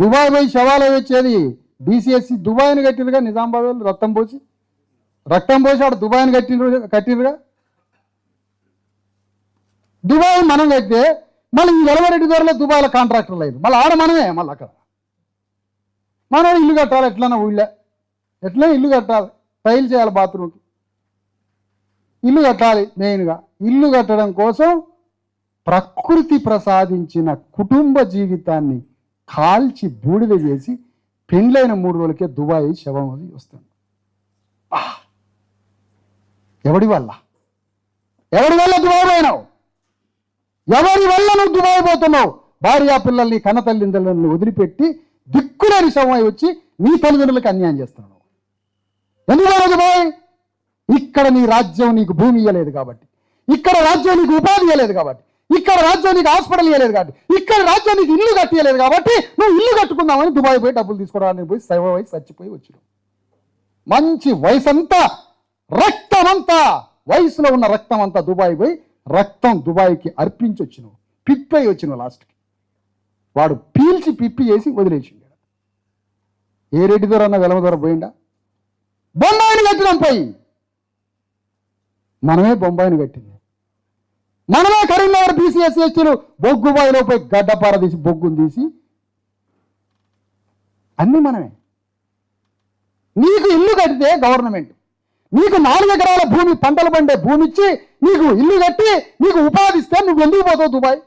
Dubai పోయి శవాలు వచ్చేది బీసీఎస్సీ దుబాయ్ని కట్టిరుగా, నిజామాబాద్ వాళ్ళు రక్తం పోసి ఆడ దుబాయ్ని కట్టిరుగా. దుబాయ్ మనం కట్టితే మళ్ళీ ఈ వెలవరెడ్డి దొరలో దుబాయ్లో కాంట్రాక్టర్లు అయ్యారు, మళ్ళీ ఆడ మనమే. మళ్ళీ అక్కడ మనం ఇల్లు కట్టాలి, ఎట్లన్నా ఊళ్ళో ఎట్లా ఇల్లు కట్టాలి, టైల్ చేయాలి, బాత్రూమ్కి ఇల్లు కట్టాలి. మెయిన్గా ఇల్లు కట్టడం కోసం ప్రకృతి ప్రసాదించిన కుటుంబ జీవితాన్ని కాల్చి బూడిద చేసి పెండ్లైన 3 రోజులకే దుబాయ్ శవం వస్తుంది. ఎవడి వల్ల దుబాయ్ పోయినావు? ఎవరి వల్ల నువ్వు దుబాయ్ పోతున్నావు? భార్యా పిల్లల్ని కన్న తల్లిదండ్రులను వదిలిపెట్టి దిక్కులేని శవం వచ్చి నీ తల్లిదండ్రులకు అన్యాయం చేస్తున్నావు. ఎందుకు దుబాయ్? ఇక్కడ నీ రాజ్యం నీకు భూమి ఇవ్వలేదు కాబట్టి, ఇక్కడ రాజ్యం నీకు ఉపాధి ఇవ్వలేదు కాబట్టి, ఇక్కడ రాజ్యం నీకు హాస్పిటల్ ఇవ్వలేదు కాబట్టి, ఇక్కడ రాజ్యం నీకు ఇల్లు కట్టియలేదు కాబట్టి నువ్వు ఇల్లు కట్టుకుందామని దుబాయ్ పోయి డబ్బులు తీసుకోవడానికి పోయి శవ వయసు చచ్చిపోయి వచ్చినావు. మంచి వయసంతా రక్తమంతా, వయసులో ఉన్న రక్తం అంతా దుబాయ్ పోయి రక్తం దుబాయ్కి అర్పించి వచ్చినావు, పిప్పి వచ్చినావు. లాస్ట్కి వాడు పీల్చి పిప్పి చేసి వదిలేసిండు. ఏ రెడ్డి ద్వారా అన్న వెలమ ద్వారా పోయిండా? బొంబాయిని కట్టినాం పోయి, మనమే బొంబాయిని కట్టింది, మనమే కరీంనగర్ బీసీఎస్సీ ఎస్టీలు బొగ్గుబాయిలో పోయి గడ్డపార తీసి బొగ్గును తీసి అన్నీ మనమే. నీకు ఇల్లు కట్టితే గవర్నమెంట్, నీకు 4 ఎకరాల భూమి పంటలు పండే భూమి ఇచ్చి నీకు ఇల్లు కట్టి నీకు ఉపాధి ఇస్తే నువ్వు ఎందుకు పోతావు దుబాయ్?